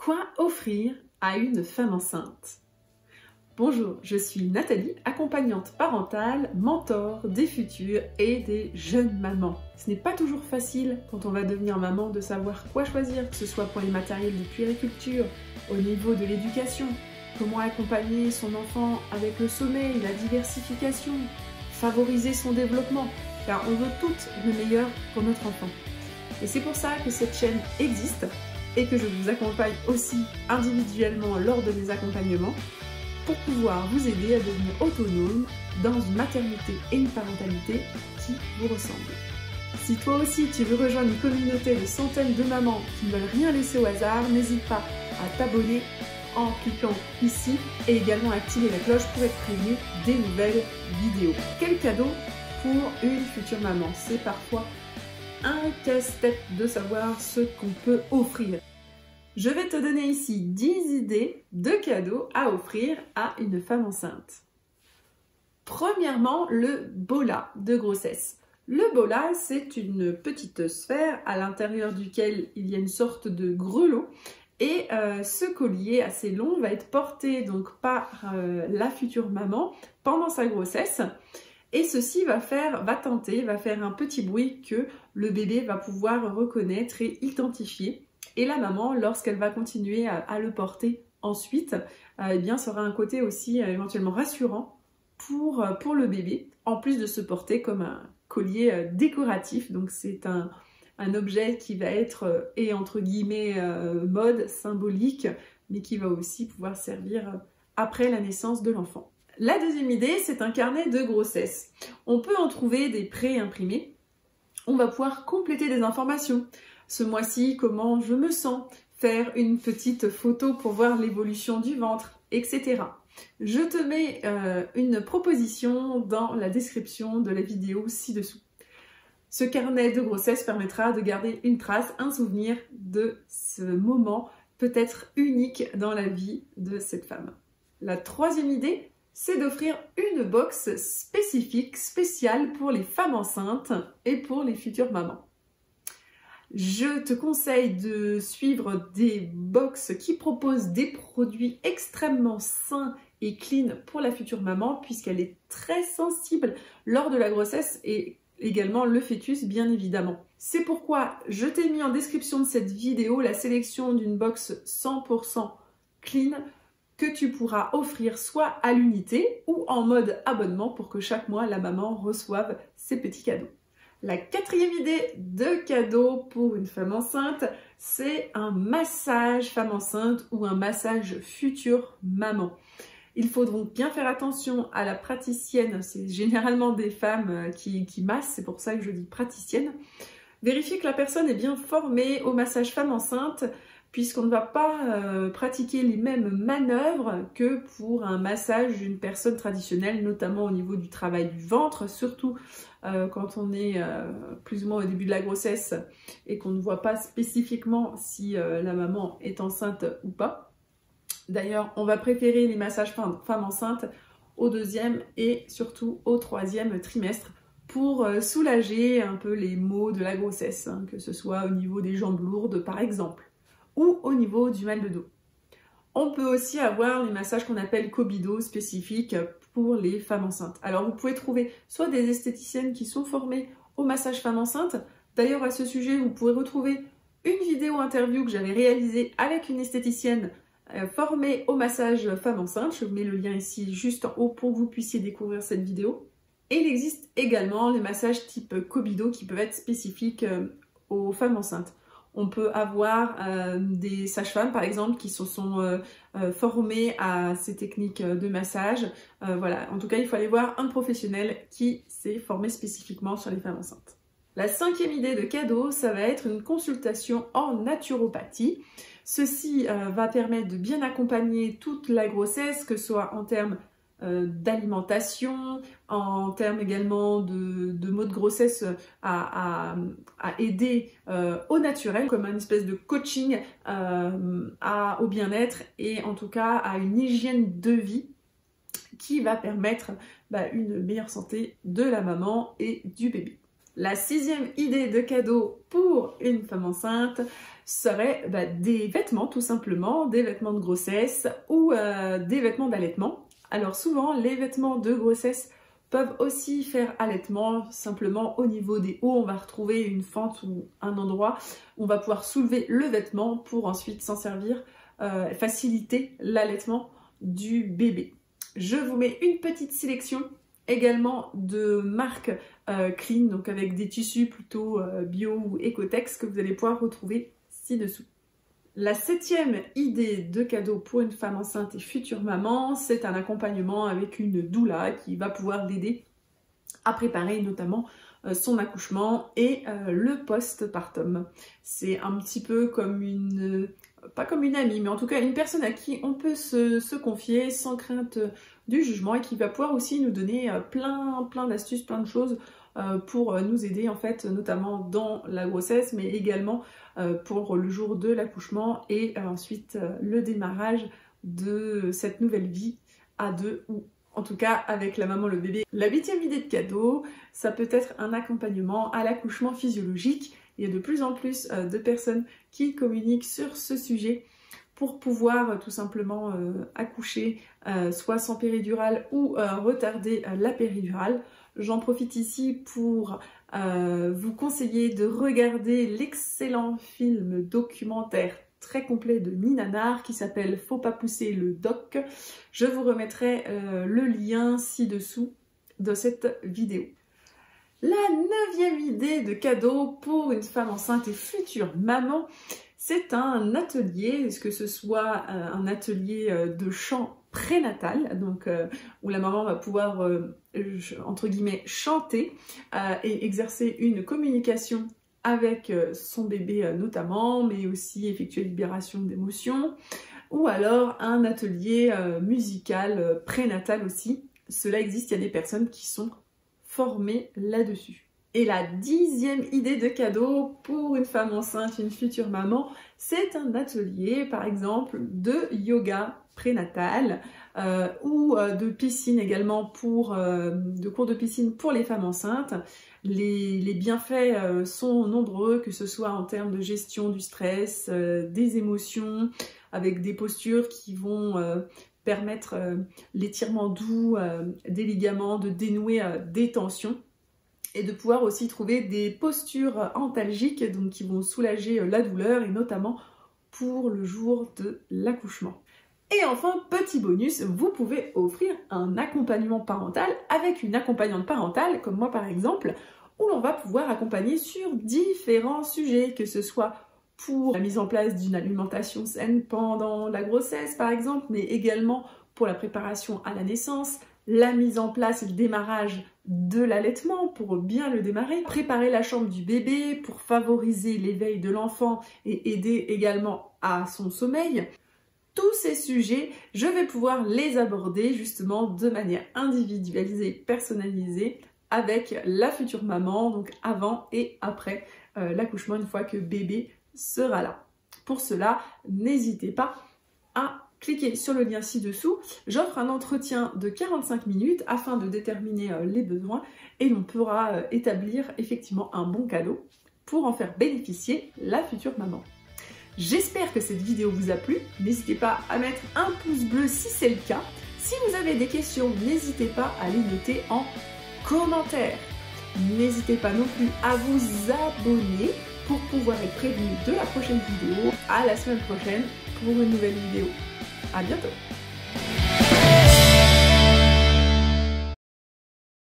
Quoi offrir à une femme enceinte? Bonjour, je suis Nathalie, accompagnante parentale, mentor des futures et des jeunes mamans. Ce n'est pas toujours facile quand on va devenir maman de savoir quoi choisir, que ce soit pour les matériels de puériculture, au niveau de l'éducation, comment accompagner son enfant avec le sommeil, la diversification, favoriser son développement, car on veut toutes le meilleur pour notre enfant. Et c'est pour ça que cette chaîne existe et que je vous accompagne aussi individuellement lors de mes accompagnements pour pouvoir vous aider à devenir autonome dans une maternité et une parentalité qui vous ressemblent. Si toi aussi tu veux rejoindre une communauté de centaines de mamans qui ne veulent rien laisser au hasard, n'hésite pas à t'abonner en cliquant ici et également à activer la cloche pour être prévenu des nouvelles vidéos. Quel cadeau pour une future maman? C'est parfois un casse-tête de savoir ce qu'on peut offrir. Je vais te donner ici 10 idées de cadeaux à offrir à une femme enceinte. Premièrement, le bola de grossesse. Le bola, c'est une petite sphère à l'intérieur duquel il y a une sorte de grelot. Et ce collier assez long va être porté donc par la future maman pendant sa grossesse. Et ceci va faire un petit bruit que le bébé va pouvoir reconnaître et identifier. Et la maman, lorsqu'elle va continuer à le porter ensuite, eh bien, ça aura un côté aussi éventuellement rassurant pour le bébé, en plus de se porter comme un collier décoratif. Donc c'est un objet qui va être, et entre guillemets, mode, symbolique, mais qui va aussi pouvoir servir après la naissance de l'enfant. La deuxième idée, c'est un carnet de grossesse. On peut en trouver des pré-imprimés. On va pouvoir compléter des informations. Ce mois-ci, comment je me sens, faire une petite photo pour voir l'évolution du ventre, etc. Je te mets une proposition dans la description de la vidéo ci-dessous. Ce carnet de grossesse permettra de garder une trace, un souvenir de ce moment peut-être unique dans la vie de cette femme. La troisième idée, c'est d'offrir une box spécifique, spéciale pour les femmes enceintes et pour les futures mamans. Je te conseille de suivre des box qui proposent des produits extrêmement sains et clean pour la future maman puisqu'elle est très sensible lors de la grossesse et également le fœtus bien évidemment. C'est pourquoi je t'ai mis en description de cette vidéo la sélection d'une box 100% clean que tu pourras offrir soit à l'unité ou en mode abonnement pour que chaque mois la maman reçoive ses petits cadeaux. La quatrième idée de cadeau pour une femme enceinte, c'est un massage femme enceinte ou un massage future maman. Il faut donc bien faire attention à la praticienne, c'est généralement des femmes qui massent, c'est pour ça que je dis praticienne. Vérifier que la personne est bien formée au massage femme enceinte, puisqu'on ne va pas pratiquer les mêmes manœuvres que pour un massage d'une personne traditionnelle, notamment au niveau du travail du ventre, surtout quand on est plus ou moins au début de la grossesse et qu'on ne voit pas spécifiquement si la maman est enceinte ou pas. D'ailleurs, on va préférer les massages femmes enceintes au deuxième et surtout au troisième trimestre pour soulager un peu les maux de la grossesse, hein, que ce soit au niveau des jambes lourdes par exemple, ou au niveau du mal de dos. On peut aussi avoir les massages qu'on appelle Cobido spécifiques pour les femmes enceintes. Alors vous pouvez trouver soit des esthéticiennes qui sont formées au massage femme enceinte. D'ailleurs à ce sujet vous pouvez retrouver une vidéo interview que j'avais réalisée avec une esthéticienne formée au massage femme enceinte. Je vous mets le lien ici juste en haut pour que vous puissiez découvrir cette vidéo. Et il existe également les massages type Cobido qui peuvent être spécifiques aux femmes enceintes. On peut avoir des sages-femmes, par exemple, qui se sont formées à ces techniques de massage. Voilà. En tout cas, il faut aller voir un professionnel qui s'est formé spécifiquement sur les femmes enceintes. La cinquième idée de cadeau, ça va être une consultation en naturopathie. Ceci va permettre de bien accompagner toute la grossesse, que ce soit en termes d'alimentation, en termes également de maux de grossesse à aider au naturel, comme une espèce de coaching au bien-être et en tout cas à une hygiène de vie qui va permettre une meilleure santé de la maman et du bébé. La 6e idée de cadeau pour une femme enceinte serait des vêtements tout simplement, des vêtements de grossesse ou des vêtements d'allaitement. Alors souvent les vêtements de grossesse peuvent aussi faire allaitement, simplement au niveau des hauts on va retrouver une fente ou un endroit où on va pouvoir soulever le vêtement pour ensuite s'en servir, faciliter l'allaitement du bébé. Je vous mets une petite sélection également de marques clean, donc avec des tissus plutôt bio ou Ecotex que vous allez pouvoir retrouver ci-dessous. La 7e idée de cadeau pour une femme enceinte et future maman, c'est un accompagnement avec une doula qui va pouvoir l'aider à préparer notamment son accouchement et le postpartum. C'est un petit peu comme une... pas comme une amie, mais en tout cas une personne à qui on peut se confier sans crainte du jugement et qui va pouvoir aussi nous donner plein d'astuces, plein de choses pour nous aider en fait, notamment dans la grossesse, mais également pour le jour de l'accouchement et ensuite le démarrage de cette nouvelle vie à deux ou en tout cas avec la maman, le bébé. La 8e idée de cadeau, ça peut être un accompagnement à l'accouchement physiologique. Il y a de plus en plus de personnes qui communiquent sur ce sujet pour pouvoir tout simplement accoucher soit sans péridurale ou retarder la péridurale. J'en profite ici pour vous conseiller de regarder l'excellent film documentaire très complet de Nina Nahr qui s'appelle Faut pas pousser le doc. Je vous remettrai le lien ci-dessous de cette vidéo. La 9e idée de cadeau pour une femme enceinte et future maman, c'est un atelier, que ce soit un atelier de chant prénatal, donc où la maman va pouvoir, entre guillemets, chanter et exercer une communication avec son bébé notamment, mais aussi effectuer libération d'émotions, ou alors un atelier musical prénatal aussi. Cela existe, il y a des personnes qui sont formées là-dessus. Et la 10e idée de cadeau pour une femme enceinte, une future maman, c'est un atelier par exemple de yoga prénatal ou de piscine également de cours de piscine pour les femmes enceintes. Les bienfaits sont nombreux, que ce soit en termes de gestion du stress, des émotions, avec des postures qui vont permettre l'étirement doux des ligaments, de dénouer des tensions et de pouvoir aussi trouver des postures antalgiques donc qui vont soulager la douleur et notamment pour le jour de l'accouchement. Et enfin, petit bonus, vous pouvez offrir un accompagnement parental avec une accompagnante parentale, comme moi par exemple, où l'on va pouvoir accompagner sur différents sujets, que ce soit pour la mise en place d'une alimentation saine pendant la grossesse par exemple, mais également pour la préparation à la naissance, la mise en place et le démarrage de l'allaitement pour bien le démarrer, préparer la chambre du bébé pour favoriser l'éveil de l'enfant et aider également à son sommeil. Tous ces sujets, je vais pouvoir les aborder justement de manière individualisée, personnalisée avec la future maman, donc avant et après l'accouchement, une fois que bébé sera là. Pour cela, n'hésitez pas à cliquez sur le lien ci-dessous. J'offre un entretien de 45 minutes afin de déterminer les besoins et l'on pourra établir effectivement un bon cadeau pour en faire bénéficier la future maman. J'espère que cette vidéo vous a plu. N'hésitez pas à mettre un pouce bleu si c'est le cas. Si vous avez des questions, n'hésitez pas à les noter en commentaire. N'hésitez pas non plus à vous abonner pour pouvoir être prévenu de la prochaine vidéo. À la semaine prochaine pour une nouvelle vidéo. À bientôt!